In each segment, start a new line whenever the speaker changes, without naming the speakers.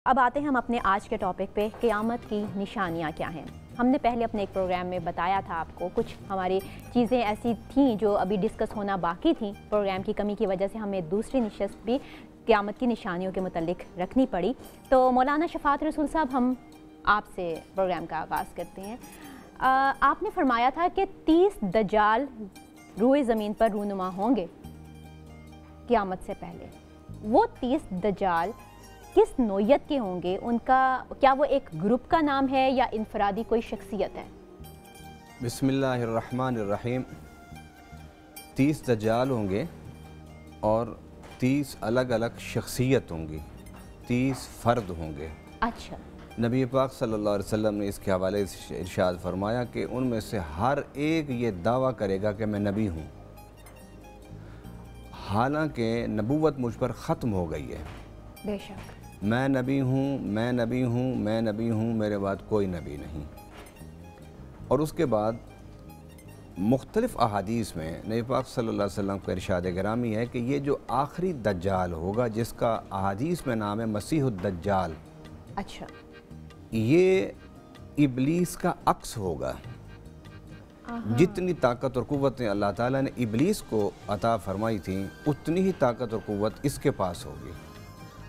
अब आते हैं हम अपने आज के टॉपिक पे, क़यामत की निशानियाँ क्या हैं। हमने पहले अपने एक प्रोग्राम में बताया था आपको, कुछ हमारी चीज़ें ऐसी थीं जो अभी डिस्कस होना बाकी थी। प्रोग्राम की कमी की वजह से हमें दूसरी नशस्त भी क़यामत की निशानियों के मुतल्लिक रखनी पड़ी। तो मौलाना शफ़ाअत रसूल साहब, हम आपसे प्रोग्राम का आगाज़ करते हैं। आपने फरमाया था कि 30 दज्जाल रूए ज़मीन पर रूनुमा होंगे क़यामत से पहले। वो 30 दज्जाल किस नौयत के होंगे? उनका क्या वो एक ग्रुप का नाम है या इनफरादी कोई शख्सियत है?
बिस्मिल्लाहिर्रहमानिर्रहीम। 30 दज्जाल होंगे और 30 अलग अलग शख्सियत होंगी, 30 फ़र्द होंगे।
अच्छा।
नबी पाक सल्लल्लाहु अलैहि वसल्लम ने इसके हवाले से इरशाद फरमाया कि उनमें से हर एक ये दावा करेगा कि मैं नबी हूँ, हालांकि नबूवत मुझ पर ख़त्म हो गई है।
बेशक।
मैं नबी हूँ, मैं नबी हूँ, मैं नबी हूँ, मेरे बाद कोई नबी नहीं। और उसके बाद मुख्तलिफ़ अहादीस में नबी पाक सल्लल्लाहु अलैहि वसल्लम का इरशाद गिरामी है कि ये जो आखिरी दज्जाल होगा, जिसका अहादीस में नाम है मसीहुद दज्जाल,
अच्छा,
ये इबलीस का अक्स होगा। जितनी ताकत और क़ुव्वतें अल्लाह ताला ने इबलीस को अता फरमाई थी, उतनी ही ताकत और क़ुव्वत इसके पास होगी।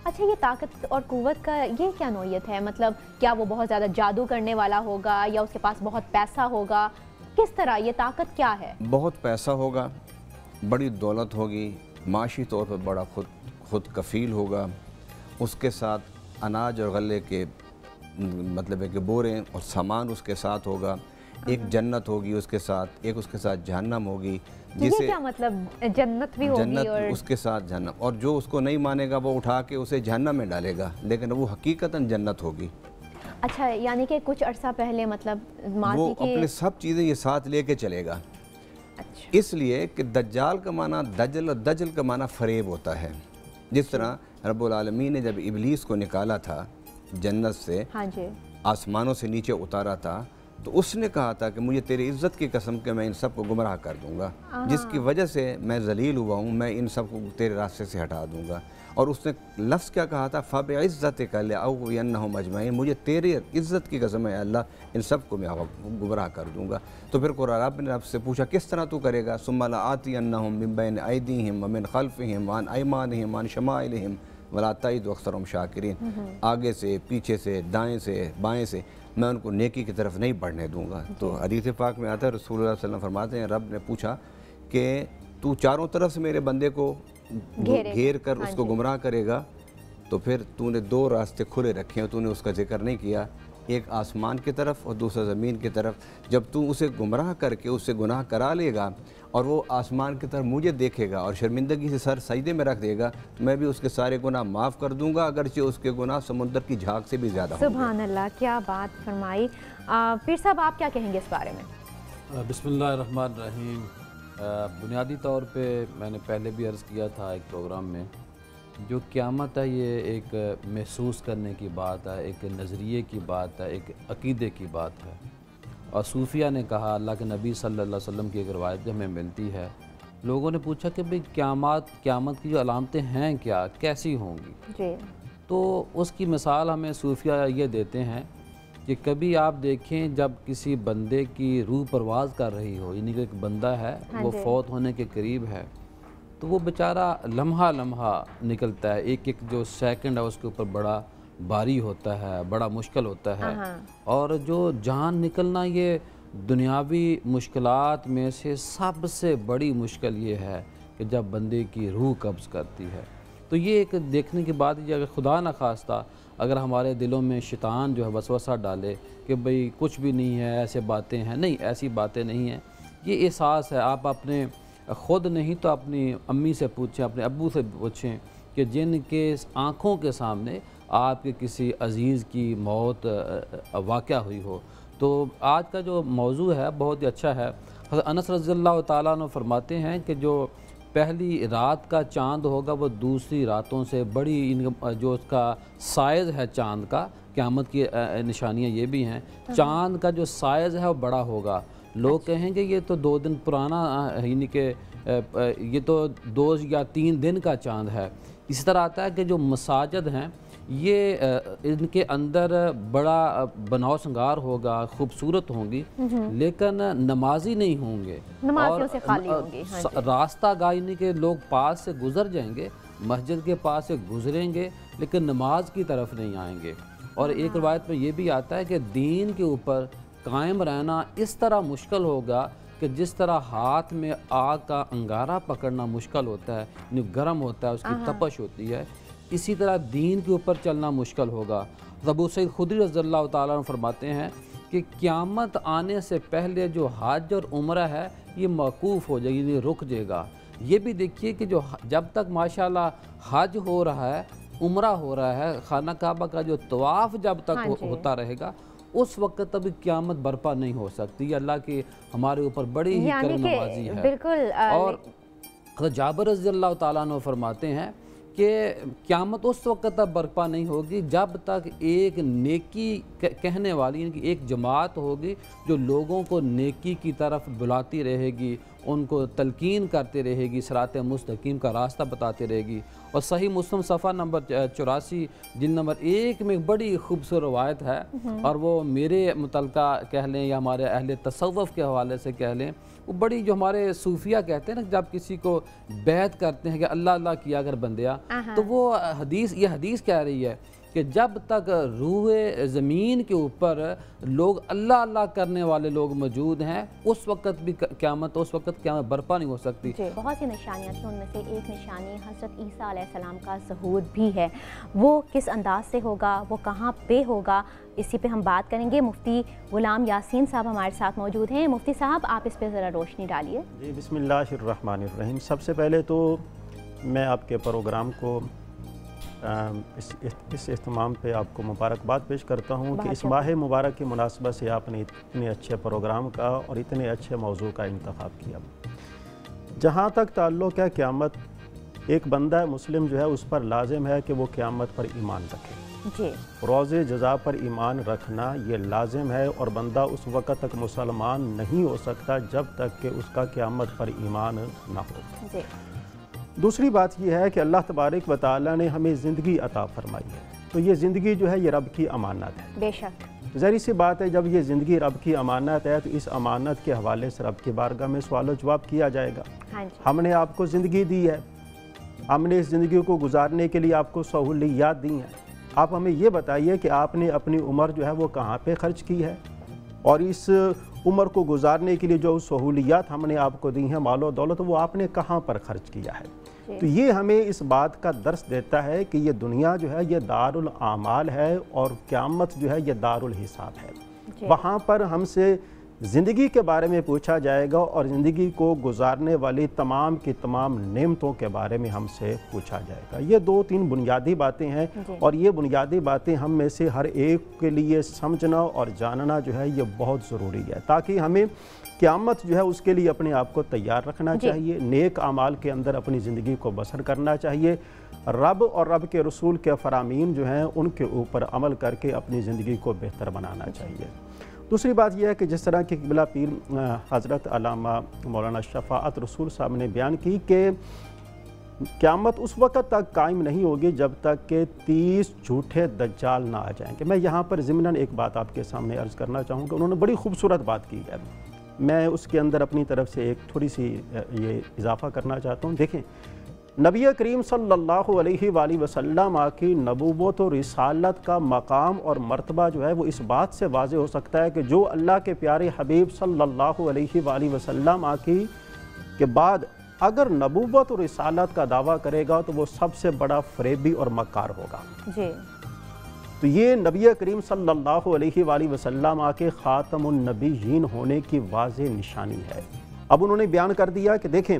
अच्छा, ये ताकत और क़ुव्वत का ये क्या नौयत है? मतलब क्या वो बहुत ज़्यादा जादू करने वाला होगा या उसके पास बहुत पैसा होगा? किस तरह ये ताकत क्या है?
बहुत पैसा होगा, बड़ी दौलत होगी, माशी तौर पर बड़ा खुद कफ़ील होगा, उसके साथ अनाज और गले के मतलब है कि बोरे और सामान उसके साथ होगा। एक जन्नत होगी उसके साथ, एक उसके साथ जहन्नम होगी।
जिसे क्या मतलब जन्नत भी होगी?
जन्नत
और
उसके साथ जहन्नम, और जो उसको नहीं मानेगा वो उठा के उसे जहन्नम में डालेगा, लेकिन वो हकीकतन जन्नत होगी।
अच्छा, यानी कि कुछ अरसा पहले मतलब
वो अपने सब चीज़ें ये साथ लेके चलेगा।
अच्छा।
इसलिए कि दज्जाल का माना दजल और दजल का माना फरेब होता है। जिस तरह रब्बुल आलमीन ने जब इबलीस को निकाला था जन्नत से,
हाँ जी,
आसमानों से नीचे उतारा था, तो उसने कहा था कि मुझे तेरी इज़्ज़त की कसम के मैं इन सब को गुमराह कर दूंगा, जिसकी वजह से मैं ज़लील हुआ हूँ, मैं इन सब को तेरे रास्ते से हटा दूंगा। और उसने लफ्ज़ क्या कहा था? फ़बिइज़्ज़तिक लअग़वियन्नहुम अजमईन, मुझे तेरी इज़्ज़त की कसम है अल्लाह, इन सब को मैं गुमराह कर दूंगा। तो फिर कुरान रब ने आपसे पूछा किस तरह तू करेगा? सुम्मा लआतियन्नहुम मिन बैन अयदीहिम व मिन खल्फ़िहिम व अन अयमानिहिम व अन शमाइलिहिम वला तजिदु अक्सरहुम शाकिरीन। आगे से, पीछे से, दाएँ से, बाएँ से मैं उनको नेकी की तरफ नहीं बढ़ने दूंगा। तो हदीस पाक में आता है, रसूलुल्लाह सल्लल्लाहु अलैहि वसल्लम फरमाते हैं, रब ने पूछा कि तू चारों तरफ से मेरे बंदे को घेर कर उसको गुमराह करेगा, तो फिर तूने दो रास्ते खुले रखे हैं, तूने उसका जिक्र नहीं किया, एक आसमान की तरफ और दूसरा ज़मीन की तरफ। जब तू उसे गुमराह करके उससे गुनाह करा लेगा और वो आसमान की तरफ मुझे देखेगा और शर्मिंदगी से सर सजदे में रख देगा, तो मैं भी उसके सारे गुनाह माफ़ कर दूंगा, अगरचे उसके गुनाह समुद्र की झाग से भी ज़्यादा होंगे।
सुभान अल्लाह, क्या बात फरमाई। पीर साहब, आप क्या कहेंगे इस बारे में?
बिस्मिल्लाहिर्रहमानिर्रहीम। बुनियादी तौर पे मैंने पहले भी अर्ज़ किया था एक प्रोग्राम में, जो क़यामत है ये एक महसूस करने की बात है, एक नज़रिए की बात है, एक अक़ीदे की बात है। और सूफिया ने कहा, अल्लाह के नबी सल्लल्लाहु अलैहि वसल्लम की एक रवायत हमें मिलती है, लोगों ने पूछा कि भाई क़यामत की जो अलामतें हैं क्या, कैसी होंगी? जी। तो उसकी मिसाल हमें सूफिया ये देते हैं कि कभी आप देखें जब किसी बंदे की रूह परवाज़ कर रही हो, यानी कि एक बंदा है,
हाँ,
वो फ़ौत होने के करीब है, तो वो बेचारा लम्हा लम्हा निकलता है, एक एक जो सेकंड है उसके ऊपर बड़ा भारी होता है, बड़ा मुश्किल होता है। और जो जान निकलना, ये दुनियावी मुश्किलात में से सबसे बड़ी मुश्किल ये है कि जब बंदे की रूह कब्ज़ करती है। तो ये एक देखने की बात है, अगर खुदा न खास्ता अगर हमारे दिलों में शैतान जो है वसवसा डाले कि भाई कुछ भी नहीं है, ऐसे बातें हैं, नहीं, ऐसी बातें नहीं हैं। ये एहसास है, आप अपने ख़ुद नहीं तो अपनी अम्मी से पूछें, अपने अब्बू से पूछें कि जिनके आँखों के सामने आपके किसी अज़ीज़ की मौत वाक़या हुई हो। तो आज का जो मौजू है बहुत ही अच्छा है। हज़रत अनस रज़ियल्लाहु ताला अन्हु फरमाते हैं कि जो पहली रात का चाँद होगा वो दूसरी रातों से बड़ी, जो उसका साइज़ है चाँद का, क़यामत की निशानियाँ ये भी हैं, चाँद का जो साइज़ है वो बड़ा होगा। लोग कहेंगे ये तो 2 दिन पुराना, यानी कि ये तो 2 या 3 दिन का चाँद है। इसी तरह आता है कि जो मसाजिद हैं یہ ان کے اندر بڑا بناؤ سنگار ہوگا، خوبصورت ہوں گی، لیکن نمازی نہیں ہوں گے،
نمازیوں سے خالی ہوں گی،
راستہ گائنی کے لوگ پاس سے گزر جائیں گے، مسجد کے پاس سے گزریں گے، لیکن نماز کی طرف نہیں آئیں گے۔ اور ایک روایت میں یہ بھی آتا ہے کہ دین کے اوپر قائم رہنا اس طرح مشکل ہوگا کہ جس طرح ہاتھ میں آگ کا انگارہ پکڑنا مشکل ہوتا ہے، یعنی گرم ہوتا ہے، اس کی تپش ہوتی ہے، اسی طرح دین کے اوپر چلنا مشکل ہوگا۔ ابو سعید خدری رضی اللہ تعالیٰ عنہ فرماتے ہیں کہ قیامت آنے سے پہلے جو حج اور عمرہ ہے یہ موقوف ہو جائے گی، یعنی رک جائے گا۔ یہ بھی دیکھیے کہ جو جب تک ماشاءاللہ حج ہو رہا ہے، عمرہ ہو رہا ہے، خانہ کعبہ کا جو طواف جب تک ہوتا رہے گا، اس وقت تک قیامت برپا نہیں ہو سکتی۔ یہ اللہ کی ہمارے اوپر بڑی ہی کرم نوازی ہے۔
بالکل۔
اور جابر رضی اللہ تعالیٰ عنہ فرماتے ہیں کہ قیامت اس وقت تک برپا نہیں ہوگی جب تک ایک نیکی کہنے والی، یعنی کہ ایک جماعت ہوگی جو لوگوں کو نیکی کی طرف بلاتی رہے گی، ان کو تلقین کرتے رہے گی، صراط مستقیم کا راستہ بتاتے رہے گی۔ اور صحیح مسلم صفحہ نمبر 84 جلد نمبر 1 میں بڑی خوبصورت روایت ہے، اور وہ میرے متعلقہ کہہ لیں یا ہمارے اہل تصوف کے حوالے سے کہہ لیں، وہ بڑی جو ہمارے صوفیہ کہتے ہیں نا، جب کسی کو بیعت کرتے ہیں کہ اللہ اللہ کیا اگر بندیا، تو وہ یہ حدیث کہہ رہی ہے کہ جب تک روح زمین کے اوپر لوگ اللہ اللہ کرنے والے لوگ موجود ہیں، اس وقت بھی قیامت برپا نہیں ہو سکتی۔
بہت سی نشانیاں تھیں، ان میں سے ایک نشانی حضرت عیسیٰ علیہ السلام کا ظہور بھی ہے۔ وہ کس انداز سے ہوگا، وہ کہاں پہ ہوگا، اسی پہ ہم بات کریں گے۔ مفتی غلام یاسین صاحب ہمارے ساتھ موجود ہیں۔ مفتی صاحب، آپ اس پہ ذرا روشنی ڈالیے۔
جی، بسم اللہ الرحمن الرحیم۔ سب سے پہلے تو میں آپ کے پروگرام کو اس اہتمام پہ آپ کو مبارکباد پیش کرتا ہوں کہ اس ماہ مبارک کی مناسبت سے آپ نے اتنے اچھے پروگرام کا اور اتنے اچھے موضوع کا انتخاب کیا۔ جہاں تک تعلق ہے قیامت، ایک بندہ مسلم جو ہے اس پر لازم ہے کہ وہ قیامت پر ایمان رکھے۔ روز جزا پر ایمان رکھنا یہ لازم ہے، اور بندہ اس وقت تک مسلمان نہیں ہو سکتا جب تک کہ اس کا قیامت پر ایمان نہ ہو۔ دوسری بات یہ ہے کہ اللہ تبارک و تعالیٰ نے ہمیں زندگی عطا فرمائی ہے، تو یہ زندگی جو ہے یہ رب کی امانت ہے۔
بے شک
ظاہر سی بات ہے، جب یہ زندگی رب کی امانت ہے تو اس امانت کے حوالے سے رب کی بارگاہ میں سوال و جواب کیا جائے گا۔ ہم نے آپ کو زندگی دی ہے، ہم نے اس زندگی کو گزارنے کے لیے آپ کو سہولیات دی ہیں، آپ ہمیں یہ بتائیے کہ آپ نے اپنی عمر جو ہے وہ کہاں پہ خرچ کی ہے، اور اس عمر کو گزارنے کے لیے جو سہولیات ہم نے آپ کو دی ہیں، مال و دولت، وہ آپ نے کہاں پر خرچ کیا ہے۔ تو یہ ہمیں اس بات کا درس دیتا ہے کہ یہ دنیا جو ہے یہ دار الاعمال ہے، اور قیامت جو ہے یہ دار الحساب ہے۔ وہاں پر ہم سے زندگی کے بارے میں پوچھا جائے گا، اور زندگی کو گزارنے والی تمام کی تمام نعمتوں کے بارے میں ہم سے پوچھا جائے گا۔ یہ 2-3 بنیادی باتیں ہیں، اور یہ بنیادی باتیں ہم میں سے ہر ایک کے لیے سمجھنا اور جاننا جو ہے یہ بہت ضروری ہے، تاکہ ہمیں قیامت جو ہے اس کے لیے اپنے آپ کو تیار رکھنا چاہیے، نیک اعمال کے اندر اپنی زندگی کو بسر کرنا چاہیے، رب اور رب کے رسول کے فرامین جو ہیں ان کے اوپر عمل کر کے اپنی زندگی کو بہتر بنانا چاہیے۔ دوسری بات یہ ہے کہ جس طرح کہ قبلہ پیر حضرت علامہ مولانا شفاعت رسول صاحب نے بیان کی کہ قیامت اس وقت تک قائم نہیں ہوگی جب تک کہ 30 جھوٹے دجال نہ آ جائیں گے۔ میں یہاں پر ضمناً ایک بات آپ کے سامنے عرض کرنا چاہوں گا، انہوں نے بڑی خوبصورت بات کی ہے، میں اس کے اندر اپنی طرف سے ایک تھوڑی سی یہ اضافہ کرنا چاہتا ہوں۔ دیکھیں، نبی کریم صلی اللہ علیہ وآلہ وسلم کی نبوت و رسالت کا مقام اور مرتبہ جو ہے وہ اس بات سے واضح ہو سکتا ہے کہ جو اللہ کے پیارے حبیب صلی اللہ علیہ وآلہ وسلم کی کے بعد اگر نبوت و رسالت کا دعویٰ کرے گا تو وہ سب سے بڑا فریبی اور مکار ہوگا۔ تو یہ نبی کریم صلی اللہ علیہ وآلہ وسلم کے خاتم النبیین ہونے کی واضح نشانی ہے۔ اب انہوں نے بیان کر دیا کہ دیکھیں،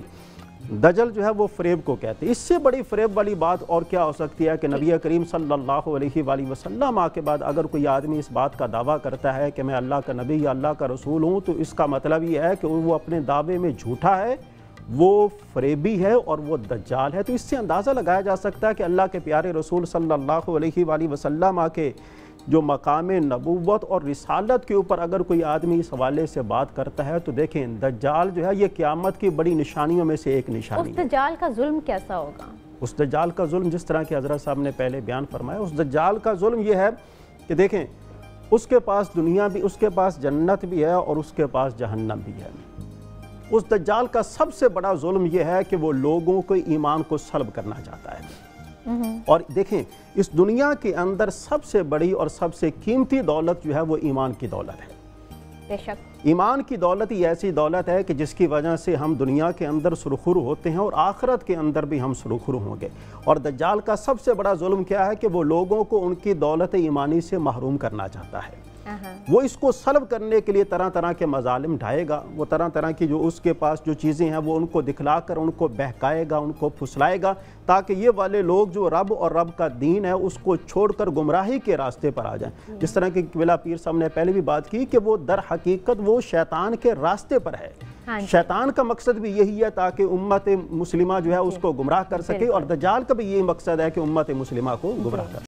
دجل جو ہے وہ فریب کو کہتے ہیں، اس سے بڑی فریب والی بات اور کیا ہو سکتی ہے کہ نبی کریم صلی اللہ علیہ وآلہ وسلم کے بعد اگر کوئی آدمی اس بات کا دعویٰ کرتا ہے کہ میں اللہ کا نبی یا اللہ کا رسول ہوں، تو اس کا مطلب یہ ہے کہ وہ اپنے دعوے میں جھوٹا ہے، وہ فریبی ہے اور وہ دجال ہے۔ تو اس سے اندازہ لگایا جا سکتا ہے کہ اللہ کے پیارے رسول صلی اللہ علیہ وآلہ وسلم کے جو مقام نبوت اور رسالت کے اوپر اگر کوئی آدمی اس حوالے سے بات کرتا ہے تو دیکھیں، دجال جو ہے یہ قیامت کی بڑی نشانیوں میں سے ایک نشانی ہے۔
اس دجال کا ظلم کیسا ہوگا؟
उस दज्जाल का जुल्म जिस तरह के हज़रत साहब ने पहले बयान फरमाया, उस दज्जाल का जुल्म ये है कि देखें उसके पास दुनिया भी, उसके पास जन्नत भी है और उसके पास जहन्नम भी है। उस दज्जाल का सबसे बड़ा जुल्म ये है कि वो लोगों को ईमान को सल्ब करना चाहता है। और देखें इस दुनिया के अंदर सबसे बड़ी और सबसे कीमती दौलत जो है वो ईमान की दौलत है।
बेशक
ईमान की दौलत ही ऐसी दौलत है कि जिसकी वजह से हम दुनिया के अंदर सुरखुरु होते हैं और आखिरत के अंदर भी हम सुरखुरु होंगे। और दज्जाल का सबसे बड़ा जुल्म क्या है कि वो लोगों को उनकी दौलत ईमानी से महरूम करना चाहता है। वो इसको सल्ब करने के लिए तरह तरह के मजालिम ढाएगा, वो तरह तरह की जो उसके पास जो चीज़ें हैं वो उनको दिखलाकर उनको बहकाएगा, उनको फुसलाएगा, ताकि ये वाले लोग जो रब और रब का दीन है उसको छोड़कर गुमराही के रास्ते पर आ जाएं। जिस तरह की किबला पीर साहब ने पहले भी बात की कि वो दर हकीकत वो शैतान के रास्ते पर है। शैतान का मकसद भी यही है ताकि उम्मत मुस्लिमा जो है उसको गुमराह कर सके, और दज्जाल का भी यही मकसद है कि उम्मत मुस्लिमा को गुमराह कर।